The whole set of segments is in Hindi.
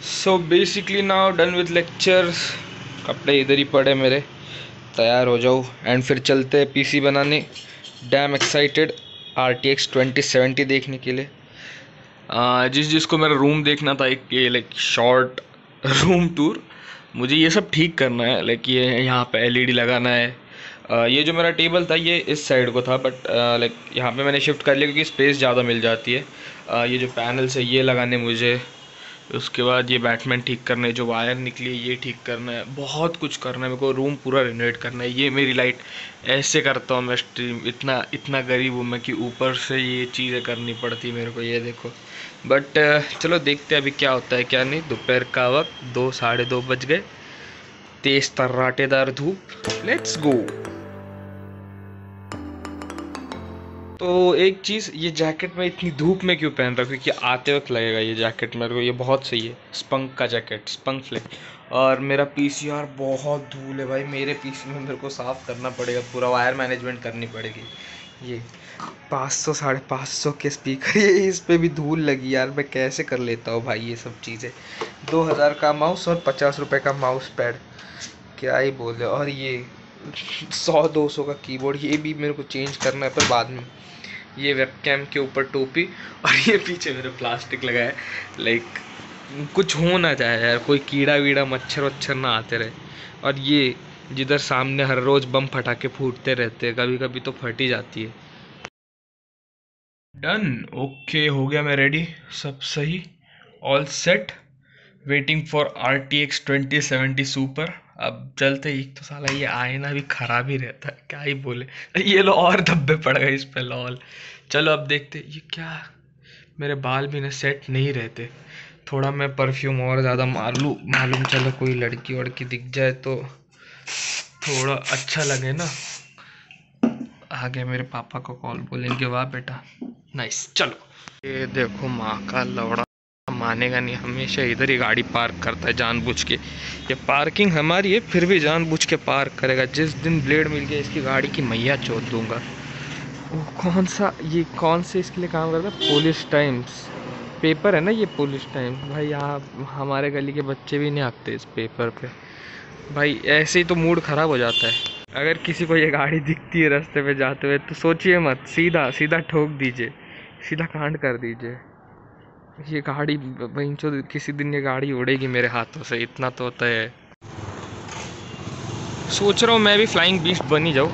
So basically now done with lectures. कपड़े इधर ही पड़े मेरे, तैयार हो जाओ एंड फिर चलते हैं पीसी बनाने। डैम एक्साइटेड RTX 2070 देखने के लिए। जिसको मेरा रूम देखना था, एक ये लाइक शॉर्ट रूम टूर। मुझे ये सब ठीक करना है, लाइक ये यहाँ पे LED लगाना है। ये जो मेरा टेबल था ये इस साइड को था, बट लाइक यहाँ पे मैंने शिफ्ट कर लिया क्योंकि स्पेस ज़्यादा मिल जाती है। ये जो पैनल्स है ये लगाने मुझे, उसके बाद ये बैटमैन ठीक करना है, जो वायर निकली है ये ठीक करना है, बहुत कुछ करना है मेरे को। रूम पूरा रिनोवेट करना है। ये मेरी लाइट ऐसे करता हूँ मैं स्ट्रीम, इतना इतना गरीब हूँ मैं कि ऊपर से ये चीज़ें करनी पड़ती मेरे को, ये देखो। बट चलो देखते हैं अभी क्या होता है क्या नहीं। दोपहर का वक्त 2 साढ़े 2 बज गए, तेज तर्राटेदार धूप। Let's go. तो एक चीज़, ये जैकेट मैं इतनी धूप में क्यों पहन रहा हूँ, क्योंकि आते वक्त लगेगा ये जैकेट मेरे को। ये बहुत सही है, स्पंक का जैकेट, स्पंक फ्लेक। और मेरा पीसी यार बहुत धूल है भाई, मेरे पीसी में मेरे को साफ़ करना पड़ेगा, पूरा वायर मैनेजमेंट करनी पड़ेगी। ये 500 550 के स्पीकर, ये इस पर भी धूल लगी यार, मैं कैसे कर लेता हूँ भाई ये सब चीज़ें। 2000 का माउस और 50 रुपये का माउस पैड, क्या ही बोले। और ये 100-200 का कीबोर्ड, ये भी मेरे को चेंज करना है पर बाद में। ये वेबकैम के ऊपर टोपी, और ये पीछे मेरे प्लास्टिक लगा है, लाइक कुछ हो ना जाए यार, कोई कीड़ा वीड़ा मच्छर वच्छर ना आते रहे। और ये जिधर सामने हर रोज़ बम फटाके फूटते रहते हैं, कभी कभी तो फट ही जाती है। डन, ओके हो गया मैं रेडी, सब सही, all set. Waiting for RTX 2070 super. अब चलते। एक तो साला ये आईना भी खराब ही रहता है, क्या ही बोले। ये लो और धब्बे पड़ गए इस पे, लॉल। चलो अब देखते ये क्या। मेरे बाल भी ना सेट नहीं रहते, थोड़ा मैं परफ्यूम और ज़्यादा मार लूँ, मालूम चलो कोई लड़की वड़की दिख जाए तो थोड़ा अच्छा लगे ना। आ गया मेरे पापा को कॉल, बोलेंगे वाह बेटा नाइस। चलो ये देखो माँ का लौड़ा, मानेगा नहीं, हमेशा इधर ही गाड़ी पार्क करता है जानबूझ के। ये पार्किंग हमारी है फिर भी जानबूझ के पार्क करेगा। जिस दिन ब्लेड मिल गया इसकी गाड़ी की मैया चोद दूंगा। वो कौन सा, ये कौन से इसके लिए काम करता है, पुलिस टाइम्स पेपर है ना ये, पुलिस टाइम्स। भाई यहाँ हमारे गली के बच्चे भी नहीं आते इस पेपर पे भाई, ऐसे ही तो मूड ख़राब हो जाता है। अगर किसी को ये गाड़ी दिखती है रास्ते पे जाते हुए तो सोचिए मत, सीधा सीधा ठोक दीजिए, सीधा कांड कर दीजिए। ये गाड़ी बहनचोद, किसी दिन ये गाड़ी उड़ेगी मेरे हाथों से, इतना तो होता है। सोच रहा हूँ मैं भी फ्लाइंग बीस्ट बन ही जाऊँ।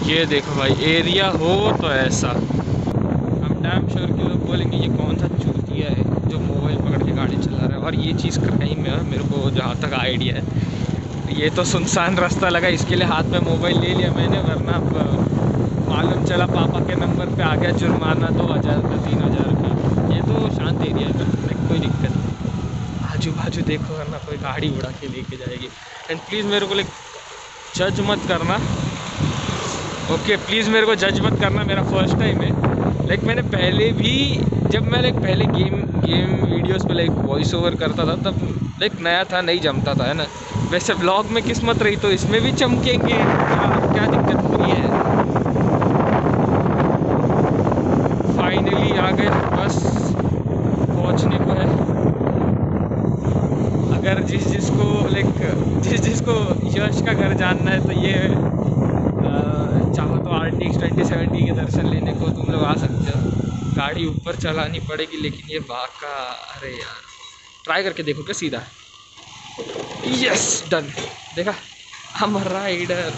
ये देखो भाई, एरिया हो तो ऐसा। हम डैम श्योर के लोग बोलेंगे ये कौन सा चूतिया है जो मोबाइल पकड़ के गाड़ी चला रहा है। और ये चीज़ कहीं में है, मेरे को जहाँ तक आइडिया है, ये तो सुनसान रास्ता लगा इसके लिए हाथ में मोबाइल ले लिया मैंने, वरना मालूम चला पापा के नंबर पे आ गया जुर्माना 2000 का 3000 का। ये तो शांत एरिया है, कोई दिक्कत नहीं। आजू बाजू देखो, वरना कोई गाड़ी उड़ा के लेके जाएगी। एंड प्लीज़ मेरे को जज मत करना, ओके प्लीज़ मेरे को जज मत करना, मेरा फर्स्ट टाइम है। लाइक मैंने पहले भी, जब मैं पहले गेम वीडियोस पे वॉइस ओवर करता था तब नया था, नहीं जमता था, है ना। वैसे ब्लॉग में किस्मत रही तो इसमें भी चमकेंगे, क्या दिक्कत हुई है। फाइनली आ गए, बस पहुंचने को है। अगर जिस जिसको यश का घर जानना है तो ये चाहो तो RTX 2070 के दर्शन लेने को तुम लोग आ सकते हो। गाड़ी ऊपर चलानी पड़ेगी लेकिन ये बाका, अरे यार ट्राई करके देखो क्या सीधा है। यस डन, देखा हम राइडर।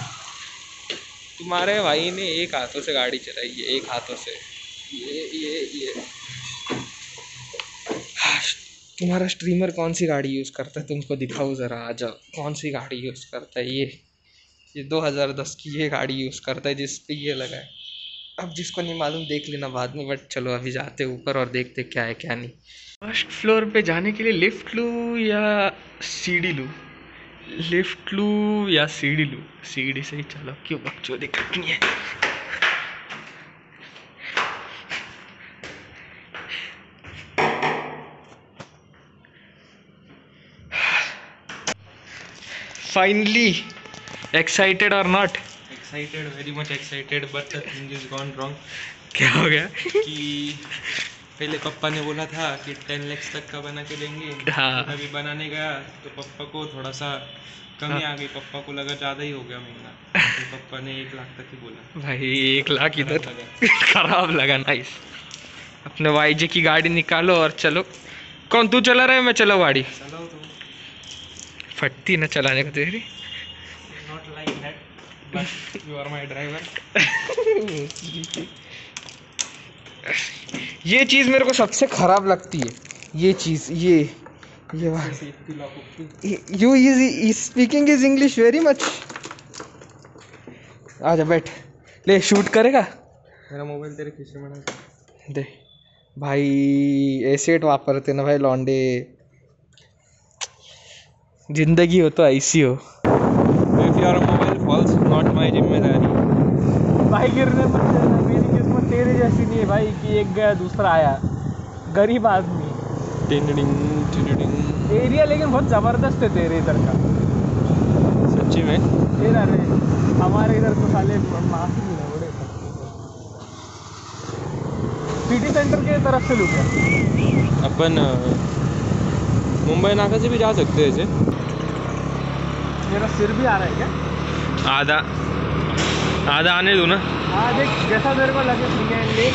तुम्हारे भाई ने एक हाथों से गाड़ी चलाई है, एक हाथों से। ये तुम्हारा स्ट्रीमर कौन सी गाड़ी यूज़ करता है, तुमको दिखाओ ज़रा, आ जाओ। कौन सी गाड़ी यूज़ करता है ये 2010 की ये गाड़ी यूज़ करता है जिस पे ये लगा है। अब जिसको नहीं मालूम देख लेना बाद में, बट चलो अभी जाते ऊपर और देखते क्या है क्या नहीं। फर्स्ट फ्लोर पे जाने के लिए लिफ्ट लूँ या सीढ़ी लूँ, लिफ्ट लूँ या सीढ़ी लूँ? सीढ़ी से ही चलो, क्यों बकचोदी करनी है। Finally, excited or not? Excited, very much excited, but the thing is gone wrong. क्या हो गया? कि पहले पापा ने बोला था कि 10 लाख तक का बना के देंगे। हाँ। अभी बनाने गया तो पापा को थोड़ा सा कमी आ गई। पापा को लगा ज़्यादा ही हो गया महंगा, तो पापा ने 1 लाख तक ही बोला। भाई 1 लाख इधर खराब लगा। नाइस। अपने वाईजे की गाड़ी निकालो और चलो। कौन, तू चला रहा है मैं चला गाड़ी? चलाओ तो। फटती ना चलाने को तेरी। Not like that, but you are my driver. ये चीज़ मेरे को सबसे खराब लगती है। ये चीज़, ये you is speaking is English very much. आजा बैठ, ले शूट करेगा। मेरा मोबाईल तेरे खिशे में डाल दे भाई। एसेट वापरते ना भाई लौंडे, जिंदगी हो तो ऐसी हो। If your mobile falls, not my जिम्मेदारी। भाई गिरने मत देना, मेरी किस्मत तेरी जैसी नहीं है भाई कि एक गया दूसरा आया। गरीब आदमी। एरिया लेकिन बहुत ज़बरदस्त है तेरे इधर का। सच्ची में तेरा रे, हमारे इधर तो साले माफ ही नहीं बड़े। सिटी सेंटर के तरफ से लूटा। अपन मुंबई नाका से भी जा सकते हैं ऐसे। मेरा सिर भी आ रहा है क्या? आधा आधा आने दो ना। हाँ देख, जैसा मेरे को लगे ले।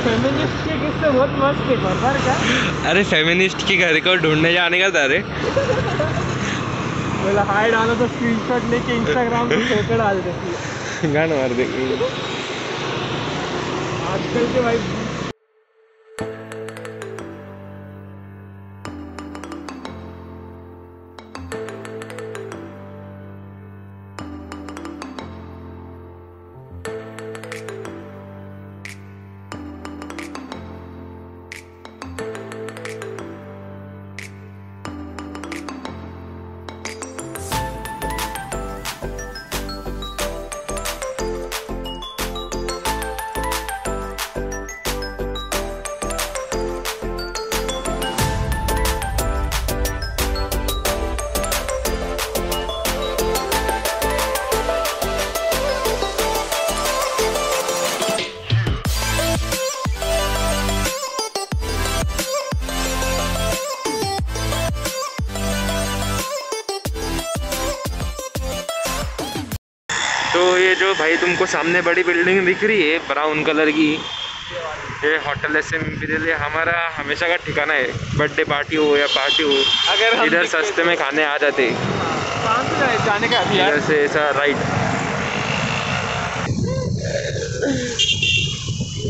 फेमिनिस्ट के किस्से बहुत मस्त है पर क्या? अरे फेमिनिस्ट की घर को ढूंढने जाने का था रे। बोला हाय डालो तो स्क्रीनशॉट लेके इंस्टाग्राम पे फोटो डाल देती है। गाना मार देंगे आजकल के भाई। तो ये जो भाई तुमको सामने बड़ी बिल्डिंग दिख रही है ब्राउन कलर की, ये होटल SM इंपीरियल हमारा हमेशा का ठिकाना है। बर्थडे पार्टी हो या पार्टी हो, अगर इधर सस्ते में खाने आ जाते। कहाँ से जाने का अभी यार? इधर से ऐसा right.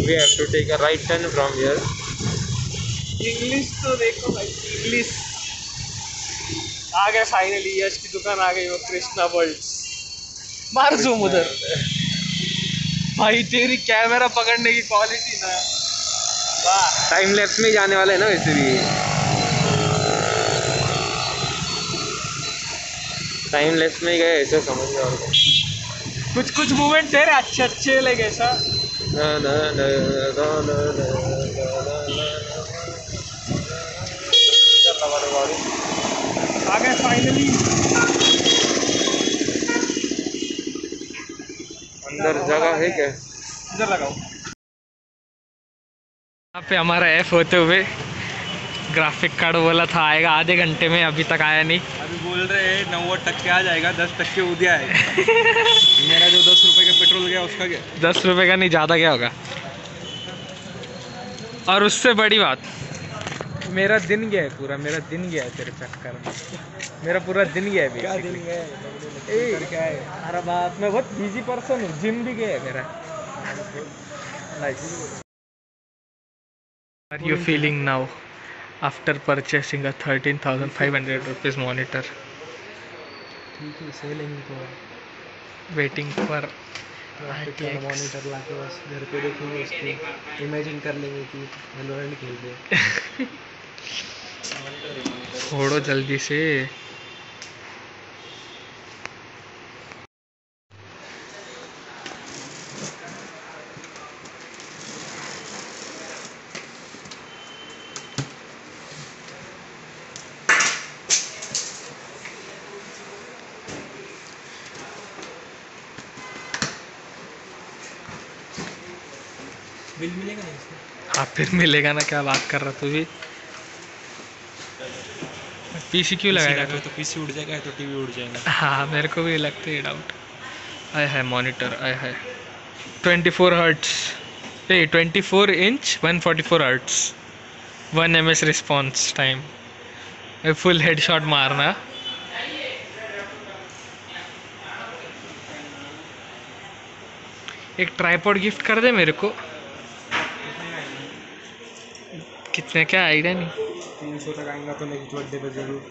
We have to take a right turn from here. English तो देखो भाई, इंग्लिश आ गए फाइनली। यश की दुकान आ गई, वो कृष्णा वर्ल्ड। मार जूम उधर। भाई तेरी कैमरा पकड़ने की क्वालिटी ना, वाह। टाइम लैप्स में जाने वाला है ना वैसे भी। टाइम लैप्स में ही गए ऐसा समझ लो। कुछ कुछ मूवमेंट तेरे अच्छे अच्छे लगे ऐसा। आ गए फाइनली। अंदर जगह है क्या? इधर लगाओ। यहाँ पे हमारा F होते हुए ग्राफिक कार्ड बोला था आएगा आधे घंटे में, अभी तक आया नहीं। अभी बोल रहे हैं 90% आ जाएगा, 10% उद्या आएगा। मेरा जो 10 रुपये का पेट्रोल गया उसका क्या? 10 रुपये का नहीं, ज़्यादा क्या होगा। और उससे बड़ी बात, मेरा दिन गया है पूरा, मेरा दिन गया है तेरे चक्कर में। मेरा पूरा दिन गया है। क्या दिन गया है? अरे बात, मैं बहुत बिजी पर्सन हूँ। जिम भी गया है मेरा। Nice. Are you feeling now after purchasing a 13,500 rupees monitor? ठीक है, सही लेंगे तो वेटिंग फॉर ग्राफिक्स वाला मॉनिटर लाके बस घर पे देखेंगे उसको, इमेजिन कर लेंगे कि वैलोरेंट खेल रहे हैं। फोड़ो जल्दी से। बिल मिलेगा नहीं इसमें? हाँ फिर मिलेगा ना, क्या बात कर रहा तू भी। पीसी क्यों लगाएगा तू? तो पीसी उड़ जाएगा तो टीवी उड़ जाएगा। हाँ मेरे को भी लगता है डाउट। आय है मॉनिटर, आय है 24 hertz, 24 inch 144 hertz, 1 ms response time, full headshot मारना। एक ट्राइपॉड गिफ्ट कर दे मेरे को। कितने क्या आइडिया नहीं। 300 तक आएगा तो नेक्स्ट बर्थडे पे जरूर।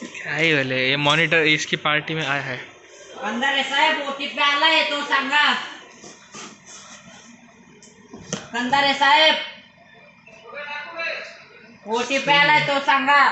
क्या ही बोले, ये मॉनिटर इसकी पार्टी में आया है। अंदर आहे साहेब, ओटीपी आलाय तो सांगा। अंदर आहे साहेब, ओटीपी आलाय तो सांगा।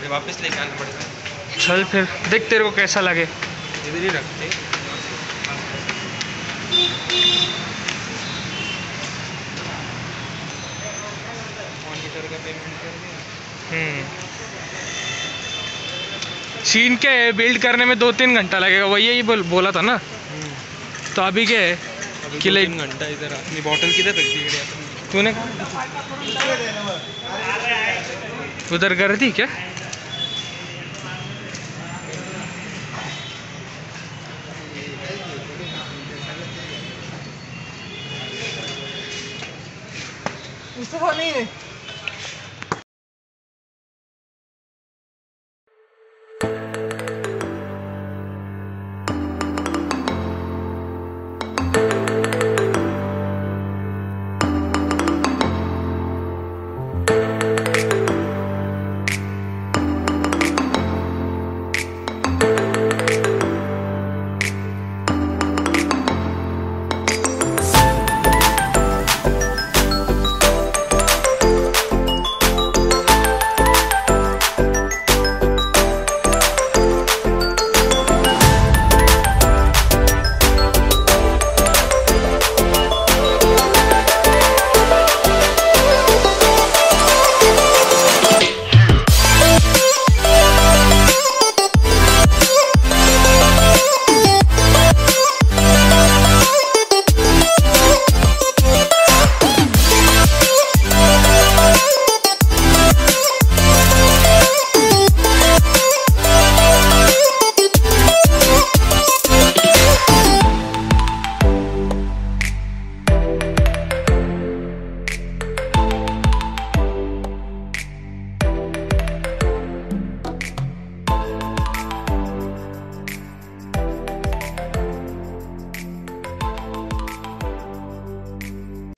वापस लेके आना पड़ेगा। चल फिर देख तेरे को कैसा लगे। इधर ही रखते। मॉनिटर का पेमेंट कर दिया। सीन क्या है, बिल्ड करने में 2-3 घंटा लगेगा, वही यही बोला था ना। तो अभी क्या है अभी कि 2-3 घंटा इधर अपनी बॉटल किधर रख दी गई? तूने उधर कर दी क्या?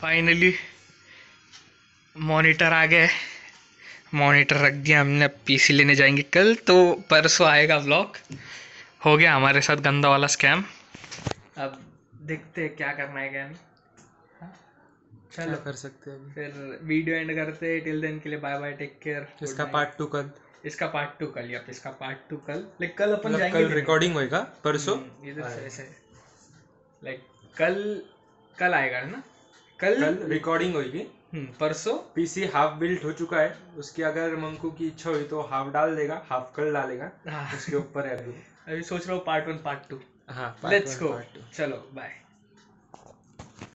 फाइनली मॉनिटर आ गया। मॉनिटर रख दिया हमने, अब पीसी लेने जाएंगे कल, तो परसों आएगा व्लॉग। हो गया हमारे साथ गंदा वाला स्कैम। अब देखते हैं क्या करना है क्या नहीं। हाँ? चलो कर सकते हैं अभी। फिर वीडियो एंड करते हैं। टिल देन के लिए बाय बाय, टेक केयर। इसका पार्ट 2 कल। इसका पार्ट 2 कल, या इसका पार्ट 2 कल। लाइक कल अपन जाएंगे कल भी रिकॉर्डिंग होएगा परसों। इधर से ऐसे लाइक कल आएगा ना। कल रिकॉर्डिंग होगी। परसों पीसी हाफ बिल्ट हो चुका है। उसकी अगर मंकू की इच्छा हुई तो हाफ डाल देगा, हाफ कल डालेगा। हाँ। उसके ऊपर है अभी। अभी सोच रहा हूँ पार्ट 1 पार्ट 2। हाँ, लेट्स गो, चलो बाय।